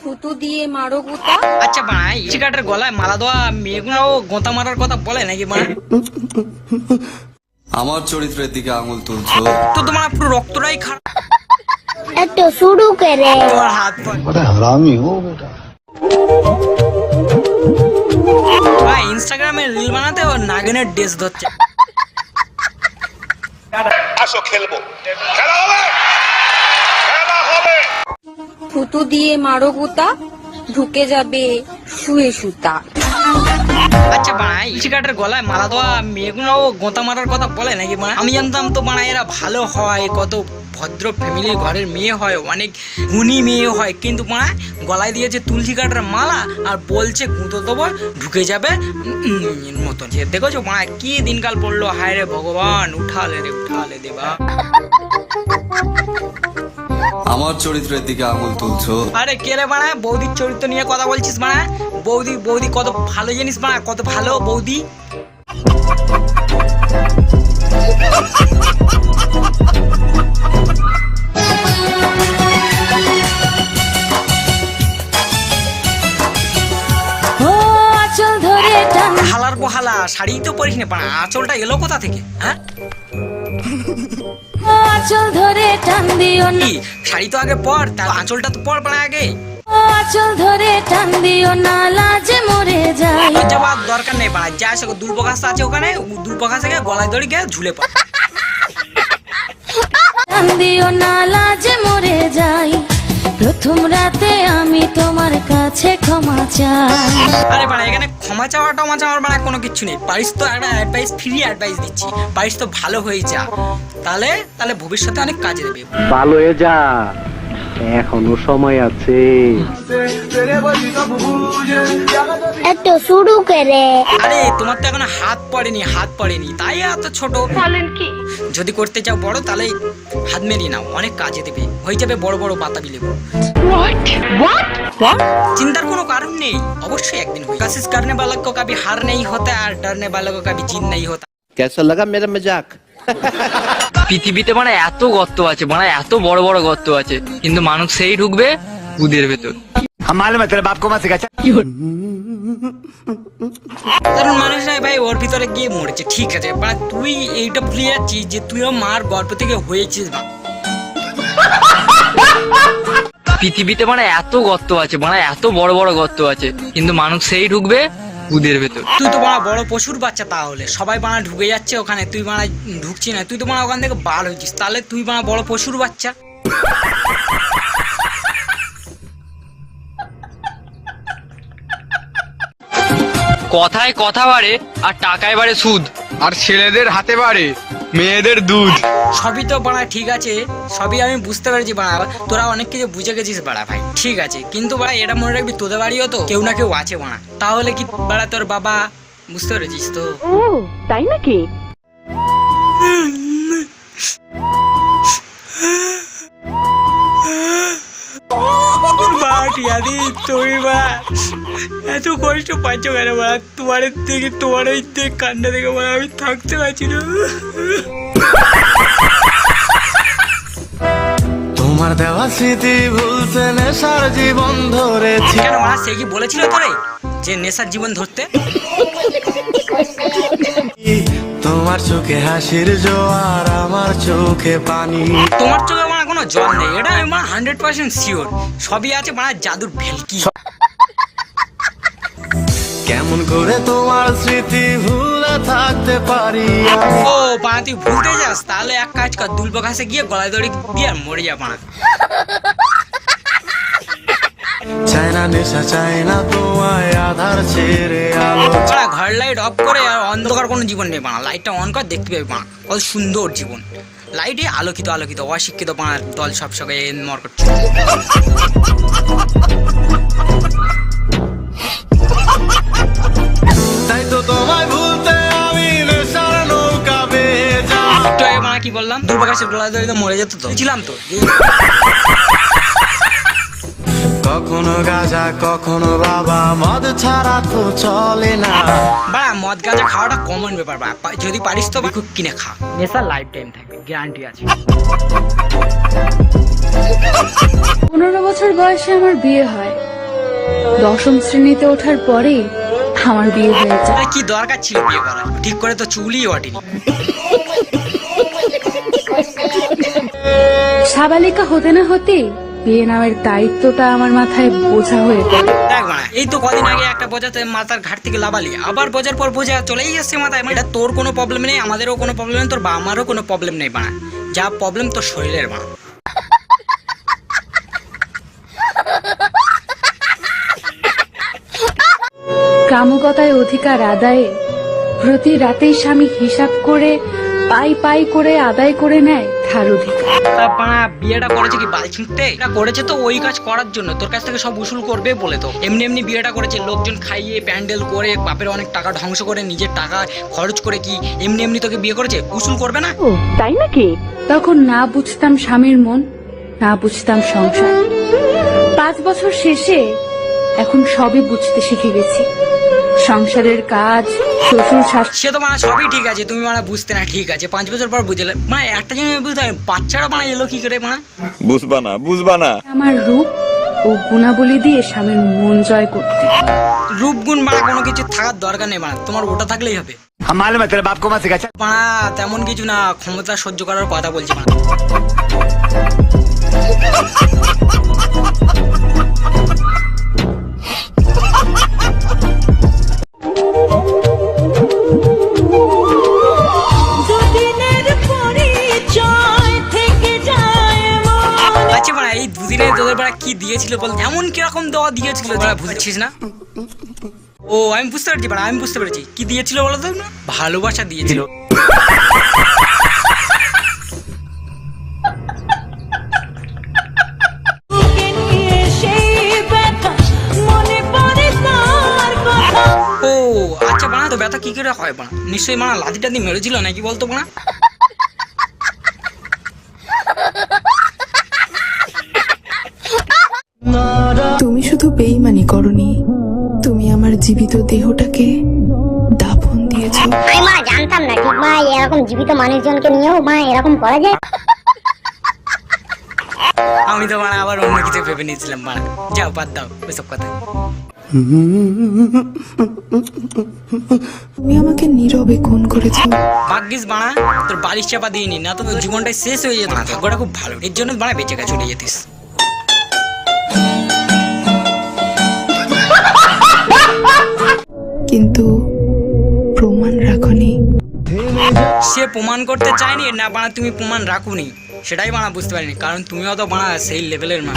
থুতু দিয়ে মারো গোতা। আচ্ছা ভাই, চিকাটের গলায় মালা দেওয়া মেয়েগুলো গোতা মারার কথা বলে নাকি মা? আমার চরিত্রের দিকে আঙুল তুলছো তো তোমার পুরো রক্তটাই খারাপ। तो शुरू करे। তোমার হাত পা हरामी हो बेटा। ভাই ইনস্টাগ্রামে রিল বানাতে ও নাগিনের ড্রেস ধরছে। আসো খেলবো, খেলা হবে, খেলা হবে। থুতু দিয়ে মারো গোতা, ঢুকে যাবে শুয়ে সুতা। আচ্ছা ভাই, চিকাটের গলায় মালা দেওয়া মেয়েগুলো গোতা মারার কথা বলে নাকি মা? আমি জানতাম তো মানে এরা ভালো হয়, কত ভদ্র ফ্যামিলির ঘরের মেয়ে হয়, অনেক গুণী মেয়ে হয়, কিন্তু মা গলায় দিয়েছে তুলসী কাঠের মালা আর বলছে গুঁতো দেবো ঢুকে যাবে মতন। দেখেছো মা কি দিনকাল পড়লো, হায় রে ভগবান, উঠালে রে উঠালে দেবা। আমার চরিত্রের দিকে আঙুল তুলছো। আরে কে রে বাড়া, বৌদির চরিত্র নিয়ে কথা বলছিস বাড়া? বৌদি বৌদি কত ভালো জিনিস বাড়া, কত ভালো বৌদি। হালার বহালা শাড়ি তো পরিস না বাড়া, আঁচলটা এলো কোথা থেকে? হ্যাঁ আঁচল ধরে টান দিও না, কি শাড়ি তো আগে পর, তার আঁচলটা তো পর বাড়া আগে। আঁচল ধরে টান দিও না, লাজে মরে যাই। যাওয়ার দরকার নেই বাড়া, যা সে দুর্বঘাস আছে ওখানে, দুর্বঘাস থেকে গলায় দড়ি গিয়ে ঝুলে পড়। টান দিও না, লাজে মরে যাই। প্রথম রাতে আমি তোমার কাছে ক্ষমা চাই। আরে বাড়া এখানে ক্ষমা চাওয়া টমা চাওয়ার বাড়া কোনো কিছু নেই। পারিস তো একটা অ্যাডভাইস, ফ্রি অ্যাডভাইস দিচ্ছি, পারিস তো ভালো হয়ে যা, তাহলে তাহলে ভবিষ্যতে অনেক কাজে দেবে। ভালো হয়ে যা, এখনো সময় আছে। तो शुरू करे। আরে তোমার তো এখনো হাত পড়েনি, হাত পড়েনি তাই এত ছোট। বলেন কি? যদি করতে চাও বড় তাহলে হাত মেরিয়ে নাও, অনেক কাজে দেবে, হয়ে যাবে বড় বড় বাতাবি লেবু। চিন্তার কোনো কারণ নেই, অবশ্যই একদিন হবে। कोशिश करने वाला को कभी हार नहीं होता और डरने वालों को कभी जीत नहीं होता। कैसा लगा मेरा मजाक? পৃথিবীতে মানে এত গর্ত আছে, মানে এত বড় বড় গর্ত আছে, কিন্তু মানুষ সেই ঢুকবে কুদের ভেতর। কারণ মানুষরাই ভাই ওর ভিতরে গিয়ে মরেছে, ঠিক আছে, মানে তুই এইটা ভুলে যাচ্ছিস যে তুইও মার গর্ভ থেকে হয়েছিস। পৃথিবীতে মানে এত গর্ত আছে, মানে এত বড় বড় গর্ত আছে, কিন্তু মানুষ সেই ঢুকবে কুদের ভেতর। তুই তো বাড়া বড় পশুর বাচ্চা, তাহলে সবাই বাড়া ঢুকে যাচ্ছে ওখানে, তুই বাড়া ঢুকছি না, তুই তো বাড়া ওখান থেকে বার হয়েছিস, তাহলে তুই বাড়া বড় পশুর বাচ্চা। কথায় কথা বাড়ে আর টাকায় বাড়ে সুদ, আর ছেলেদের হাতে বাড়ে মেয়েদের দুধ। সবই তো বাড়া ঠিক আছে, সবই আমি বুঝতে পেরেছি বাড়া, তোরা অনেক কিছু বুঝে গেছিস বাড়া ভাই, ঠিক আছে, কিন্তু বাড়া এটা মনে রাখবি তোদের বাড়িও তো কেউ না কেউ আছে বাড়া, তাহলে কি বাড়া তোর বাবা, বুঝতে পেরেছিস তো? ও তাই নাকি? তুমি এত কষ্ট পাচ্ছ কেন বাড়া? তোমার থেকে তোমার ওই দিকে কান্না দেখে বাড়া আমি থাকতে পারছি না। তোমার দেওয়া স্মৃতি ভুলতে নেশার জীবন ধরেছি। কেন মা সে কি বলেছিল তোরে যে নেশার জীবন ধরতে? তোমার চোখে হাসির জোয়ার, আমার চোখে পানি। তোমার চোখে মানে কোনো জল নেই, এটা আমি 100% শিওর, সবই আছে মানে জাদুর ভেলকি। কেমন করে তোমার স্মৃতি ভুলে থাকতে পারি? ও বাড়া তুই ভুলতে যাস, তাহলে এক কাজ কর, দুলব ঘাসে গিয়ে গলায় দড়ি দিয়ে আর মরে যা বাড়া। চাই না নেশা, চাই না তোমায় আধার ছেড়ে আলো। বাড়া ঘর লাইট অফ করে, আর অন্ধকার কোনো জীবন নেই বাড়া, লাইটটা অন কর দেখতে পাবি বাড়া কত সুন্দর জীবন, লাইটে আলোকিত আলোকিত, অশিক্ষিত বাড়ার দল সব সঙ্গে মর করছে। তাই তো তোমায় ভুলতে আমি নেশার নৌকা বেয়ে যাই। তো মানে কি বললাম, দুর্বাঘাসের গলায় দড়ি তো মরে যেত তো, ছিলাম তো। কখনো গাঁজা কখনো বাবা, মদ ছাড়া তো চলে না। বাড়া মদ গাঁজা খাওয়াটা কমন ব্যাপার বাড়া, যদি পারিস তো খুব কিনে খা, নেশা লাইফ টাইম থাকবে, গ্যারান্টি আছে। 15 বছর বয়সে আমার বিয়ে হয়। দশম শ্রেণীতে ওঠার পরে আমার বিয়ে হয়ে যায়। আরে কি দরকার ছিল বিয়ে করার? ঠিক করে তো চুলই ওঠেনি। সাবালিকা হতে না হতে বিয়ে নামের দায়িত্বটা আমার মাথায় বোঝা হয়ে গেল। দেখ বাড়া, এই তো কদিন আগে একটা বোঝাতে মাথার ঘাট থেকে লাভালি, আবার বোঝার পর বোঝা চলেই আসছে মাথায়। এটা তোর কোনো প্রবলেম নেই, আমাদেরও কোনো প্রবলেম নেই, তোর বা আমারও কোনো প্রবলেম নেই বাড়া। যা প্রবলেম তোর শরীরের বাড়া। কামুকতায় অধিকার আদায়ে প্রতি রাতেই স্বামী হিসাব করে পাই পাই করে আদায় করে নেয় ধার অধিকার। তা বাড়া বিয়েটা করেছে কি বাল ছিঁড়তে? এটা করেছে তো ওই কাজ করার জন্য, তোর কাছ থেকে সব উসুল করবে বলে। তো এমনি এমনি বিয়েটা করেছে, লোকজন খাইয়ে প্যান্ডেল করে বাপের অনেক টাকা ধ্বংস করে নিজের টাকা খরচ করে কি এমনি এমনি তোকে বিয়ে করেছে? উসুল করবে না? তাই নাকি? তখন না বুঝতাম স্বামীর মন, না বুঝতাম সংসার। 5 বছর শেষে এখন সবই বুঝতে শিখে গেছি। সংসারের কাজ, শ্বশুর শাশুড়ি। সে তো মানে সবই ঠিক আছে, তুমি মানে বুঝতে না, ঠিক আছে 5 বছর পর বুঝলে। মানে একটা জিনিস বুঝতে হবে, বাচ্চারা মানে এলো কি করে মানে? বুঝবা না আমার রূপ ও গুণাবলী দিয়ে স্বামীর মন জয় করতে। রূপ গুণ মানে কোনো কিছু থাকার দরকার নেই মানে, তোমার ওটা থাকলেই হবে। মানে তেমন কিছু না, ক্ষমতা সহ্য করার কথা বলছি মানে। আচ্ছা মানে এই দুদিনে তোদের বেলা কি দিয়েছিল বল? এমন কিরকম দেওয়া দিয়েছিল তোরা বুঝছিস না? ও আমি বুঝতে পারছি মানে, আমি বুঝতে পেরেছি কি দিয়েছিল বলো তো। না ভালোবাসা দিয়েছিল। ও আচ্ছা বানা, তো ব্যথা কি করে হয় বানা? নিশ্চয়ই বানা লাঠি টাদি মেরেছিল নাকি বলতো বানা? তুমি শুধু বেইমানি করনি, তুমি আমার জীবিত দেহটাকে দাফন দিয়েছো। আমি মা জানতাম না ঠিক মা এরকম জীবিত মানুষজনকে নিয়েও মা এরকম করা যায়। আমি তো মানে আবার অন্য কিছু ভেবে নিয়েছিলাম বানা। যাও বাদ দাও ওইসব কথা। তুমি আমাকে নীরবে খুন করেছো। ভাগ্যিস বানা তোর বালিশ চাপা দিইনি, না তো তোর জীবনটাই শেষ হয়ে যেত। ভাগ্যটা খুব ভালো, এর জন্য বানা বেঁচে গেছে, চলে যেতিস। কিন্তু প্রমাণ রাখনি। সে প্রমাণ করতে চায়নি না বানা তুমি প্রমাণ রাখুনি, সেটাই বানা বুঝতে পারিনি, কারণ তুমিও তো বানা সেই লেভেলের মা।